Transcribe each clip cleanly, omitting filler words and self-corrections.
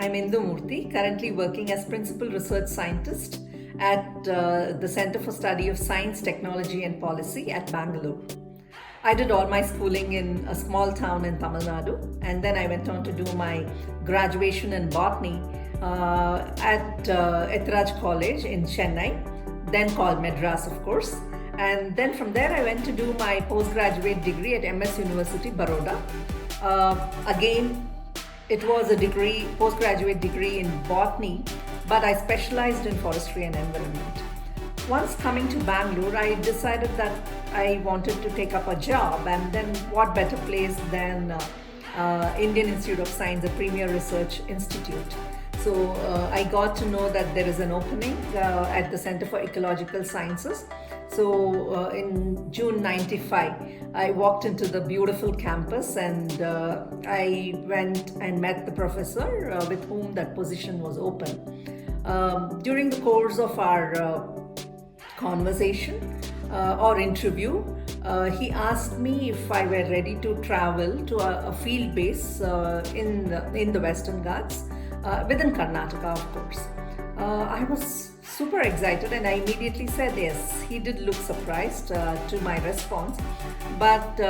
I'm Indu Murthy, currently working as Principal Research Scientist at the Center for Study of Science, Technology and Policy at Bangalore. I did all my schooling in a small town in Tamil Nadu, and then I went on to do my graduation in botany at Ethiraj College in Chennai, then called Madras, of course. And then from there, I went to do my postgraduate degree at MS University, Baroda. Again, it was a degree, postgraduate degree in botany, but I specialized in forestry and environment. Once coming to Bangalore, I decided that I wanted to take up a job, and then what better place than Indian Institute of Science, a premier research institute. So I got to know that there is an opening at the Center for Ecological Sciences. So in June '95, I walked into the beautiful campus, and I went and met the professor with whom that position was open. During the course of our conversation or interview, he asked me if I were ready to travel to a field base in the Western Ghats, within Karnataka, of course. I was super excited and I immediately said yes. He did look surprised to my response, but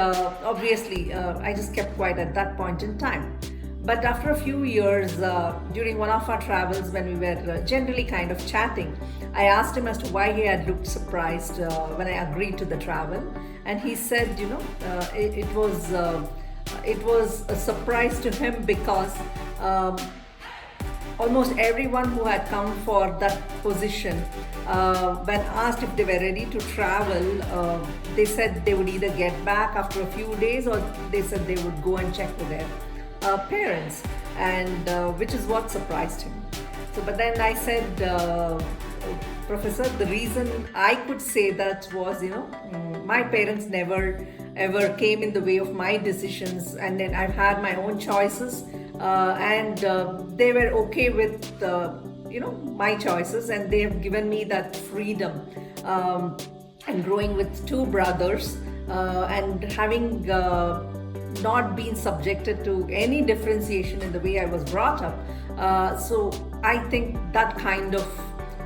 obviously I just kept quiet at that point in time. But after a few years, during one of our travels, when we were generally kind of chatting, I asked him as to why he had looked surprised when I agreed to the travel, and he said, it was a surprise to him because almost everyone who had come for that position, when asked if they were ready to travel, they said they would either get back after a few days or they said they would go and check with their parents, and which is what surprised him. So, but then I said, Professor, the reason I could say that was, my parents never ever came in the way of my decisions, and then I've had my own choices, and they were okay with my choices, and they have given me that freedom. And growing with two brothers, and having not been subjected to any differentiation in the way I was brought up, so I think that kind of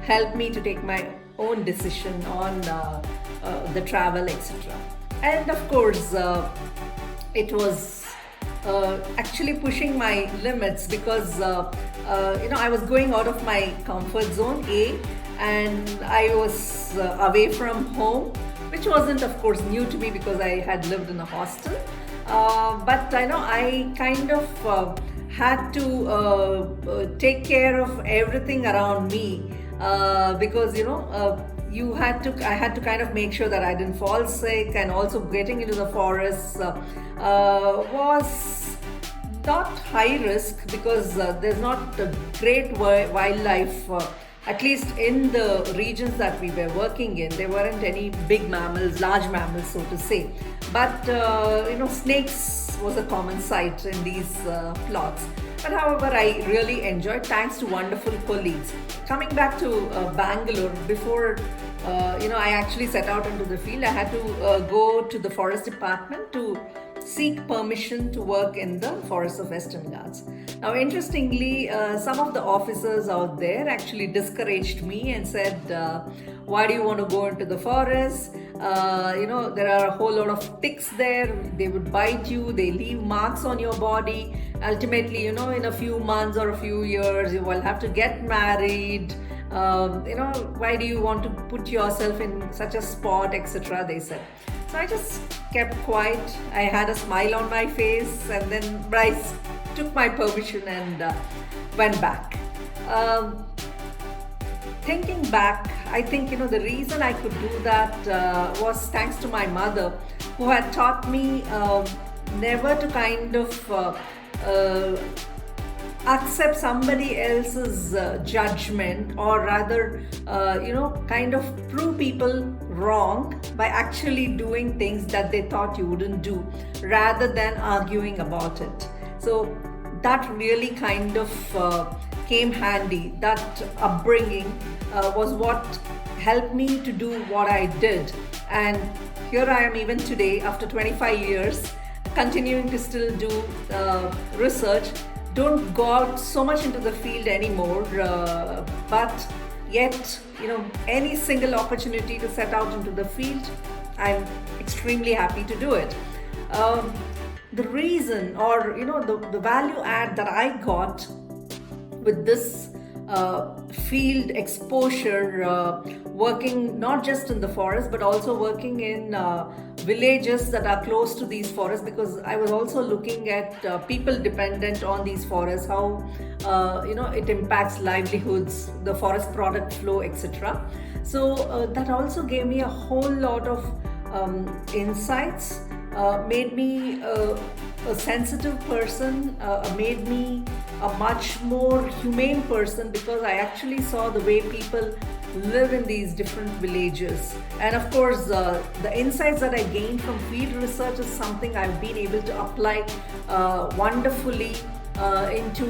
helped me to take my own decision on the travel, etc. And of course, it was actually pushing my limits because I was going out of my comfort zone, and I was away from home, which wasn't, of course, new to me because I had lived in a hostel. But I know I kind of had to take care of everything around me because I had to kind of make sure that I didn't fall sick, and also getting into the forest was not high risk because there's not a great wildlife. At least in the regions that we were working in, there weren't any big mammals, large mammals, so to say. But snakes was a common sight in these plots. But however, I really enjoyed, thanks to wonderful colleagues. Coming back to Bangalore, before I actually set out into the field, I had to go to the forest department to seek permission to work in the forests of Western Ghats. Now, interestingly, some of the officers out there actually discouraged me and said, why do you want to go into the forest? There are a whole lot of ticks there. They would bite you. They leave marks on your body. Ultimately, in a few months or a few years, you will have to get married. Why do you want to put yourself in such a spot, etc., they said. So I just kept quiet. I had a smile on my face, and then Bryce took my permission and went back. Thinking back, I think the reason I could do that was thanks to my mother, who had taught me never to kind of accept somebody else's judgment, or rather kind of prove people wrong by actually doing things that they thought you wouldn't do, rather than arguing about it. So that really kind of came handy. That upbringing was what helped me to do what I did, and here I am even today after 25 years continuing to still do research, don't go out so much into the field anymore, but yet, any single opportunity to set out into the field, I'm extremely happy to do it. The reason, or the value add that I got with this field exposure, working not just in the forest but also working in villages that are close to these forests, because I was also looking at people dependent on these forests, how it impacts livelihoods, the forest product flow, etc. So that also gave me a whole lot of insights, made me a sensitive person, made me a much more humane person, because I actually saw the way people live in these different villages. And of course, the insights that I gained from field research is something I've been able to apply wonderfully into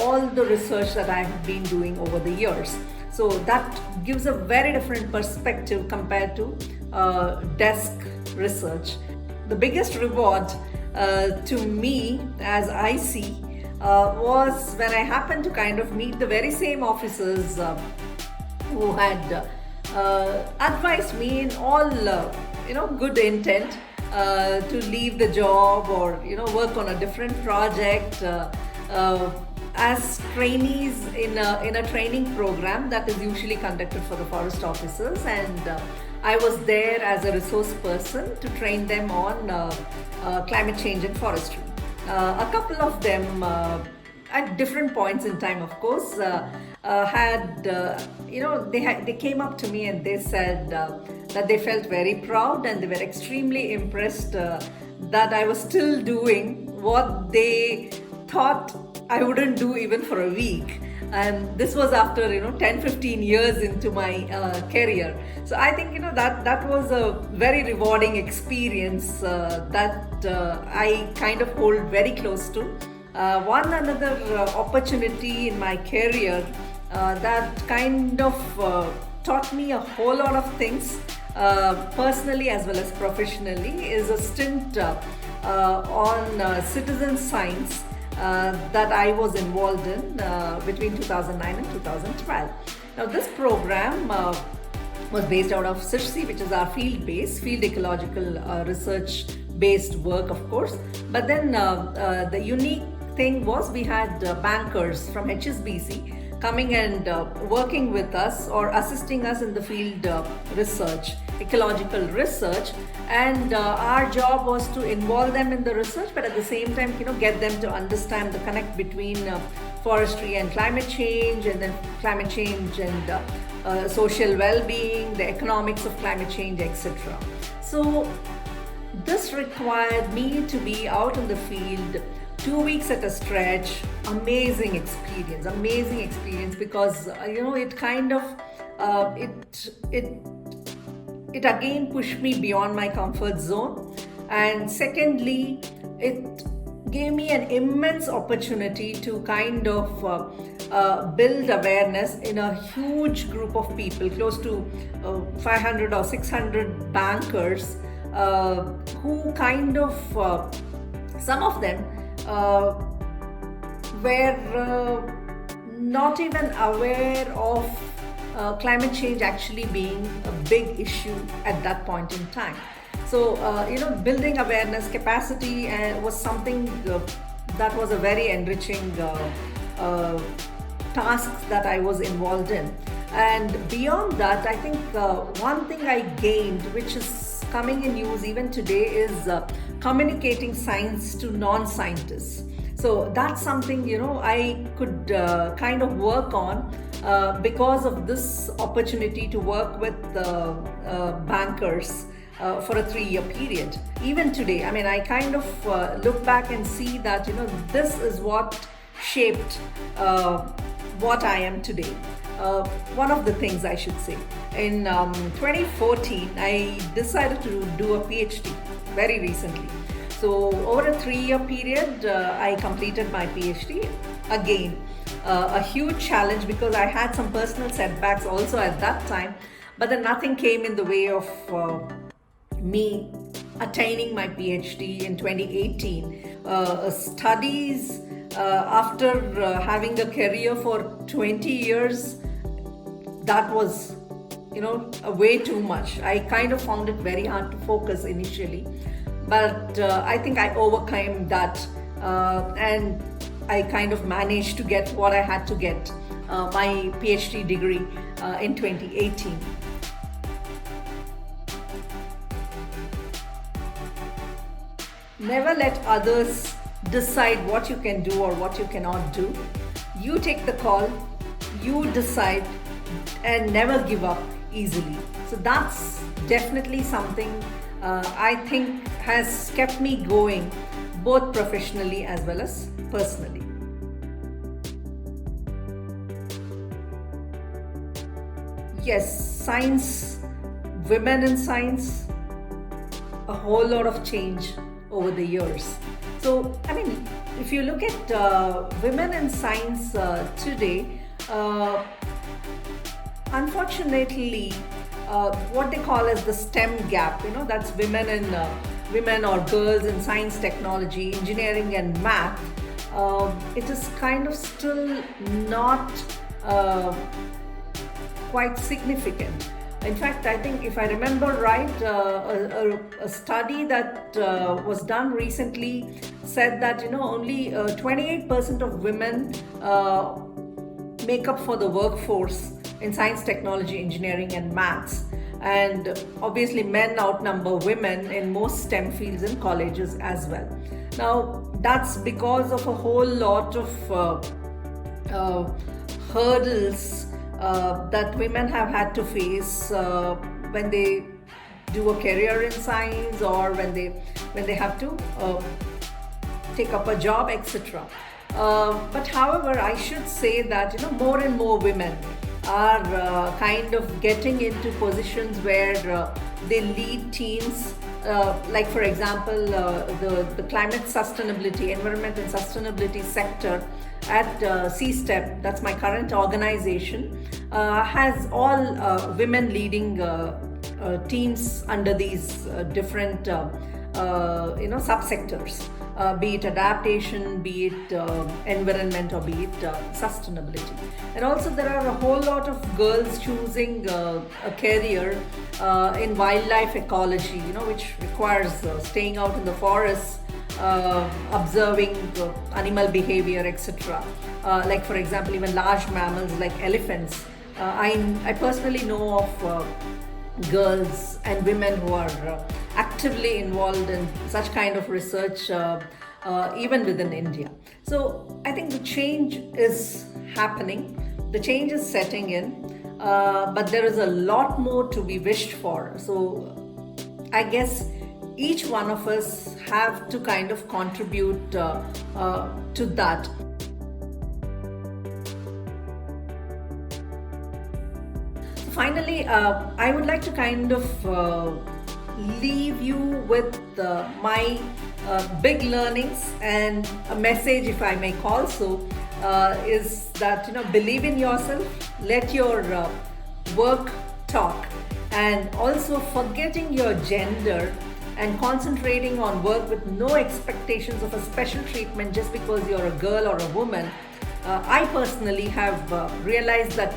all the research that I have been doing over the years. So that gives a very different perspective compared to desk research. The biggest reward to me, as I see, was when I happened to kind of meet the very same officers who had advised me in all good intent to leave the job or work on a different project as trainees in a training program that is usually conducted for the forest officers, and I was there as a resource person to train them on climate change and forestry. A couple of them at different points in time, of course, they came up to me and they said that they felt very proud and they were extremely impressed that I was still doing what they thought I wouldn't do even for a week. And this was after 10-15 years into my career. So I think that was a very rewarding experience that I kind of hold very close to. One another opportunity in my career that kind of taught me a whole lot of things, personally as well as professionally, is a stint on citizen science that I was involved in between 2009 and 2012. Now this program was based out of SISHC, which is our field ecological research-based work, of course. But then the unique thing was we had bankers from HSBC coming and working with us or assisting us in the field research, ecological research, and our job was to involve them in the research, but at the same time get them to understand the connect between forestry and climate change, and then climate change and social well-being, the economics of climate change, etc. So this required me to be out in the field 2 weeks at a stretch. Amazing experience, because it kind of it again pushed me beyond my comfort zone, and secondly, it gave me an immense opportunity to kind of build awareness in a huge group of people, close to 500 or 600 bankers, who kind of some of them were not even aware of climate change actually being a big issue at that point in time. So building awareness capacity was something that was a very enriching task that I was involved in. And beyond that, I think one thing I gained, which is coming in use even today, is communicating science to non-scientists. So that's something I could kind of work on because of this opportunity to work with bankers for a 3-year period. Even today, I mean, I kind of look back and see that this is what shaped what I am today. One of the things I should say, in 2014, I decided to do a PhD very recently. So over a 3-year period, I completed my PhD. Again, a huge challenge, because I had some personal setbacks also at that time, but then nothing came in the way of me attaining my PhD in 2018. Studies After having a career for 20 years, that was, way too much. I kind of found it very hard to focus initially, but I think I overcame that, and I kind of managed to get what I had to get, my PhD degree in 2018. Never let others decide what you can do or what you cannot do. You take the call, you decide, and never give up easily. So that's definitely something I think has kept me going, both professionally as well as personally. Yes, science, women in science, a whole lot of change over the years. So, if you look at women in science today, unfortunately, what they call as the STEM gap, that's women or girls in science, technology, engineering, and math. It is kind of still not quite significant. In fact, I think if I remember right, a study that was done recently said that only 28% of women make up for the workforce in science, technology, engineering, and maths. And obviously, men outnumber women in most STEM fields in colleges as well. Now, that's because of a whole lot of hurdles that women have had to face when they do a career in science, or when they have to take up a job, etc. But however, I should say that more and more women are kind of getting into positions where they lead teams. Like for example, the climate sustainability, environment and sustainability sector at CSTEP, that's my current organization, has all women leading teams under these different subsectors, be it adaptation, be it environment, or be it sustainability. And also there are a whole lot of girls choosing a career in wildlife ecology, which requires staying out in the forests, observing animal behavior, etc. Like for example, even large mammals like elephants. I personally know of girls and women who are actively involved in such kind of research, even within India. So I think the change is happening, the change is setting in, but there is a lot more to be wished for. So I guess each one of us have to kind of contribute to that. Finally, I would like to kind of leave you with my big learnings and a message, if I may call so, is that believe in yourself, let your work talk, and also forgetting your gender and concentrating on work with no expectations of a special treatment just because you're a girl or a woman. I personally have realized that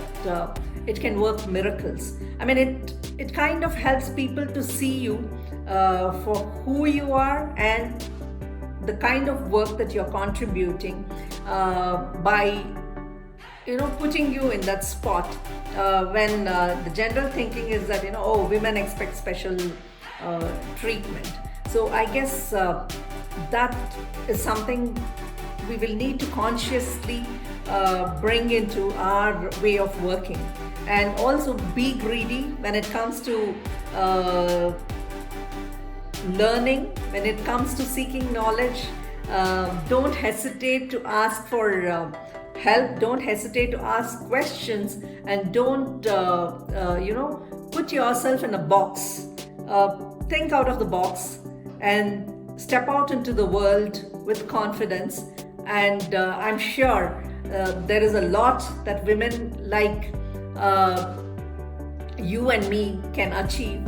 it can work miracles. It kind of helps people to see you for who you are and the kind of work that you're contributing by putting you in that spot when the general thinking is that women expect special treatment. So I guess that is something we will need to consciously bring into our way of working, and also be greedy when it comes to learning, when it comes to seeking knowledge. Don't hesitate to ask for help, don't hesitate to ask questions, and don't put yourself in a box. Think out of the box and step out into the world with confidence. And I'm sure there is a lot that women like you and me can achieve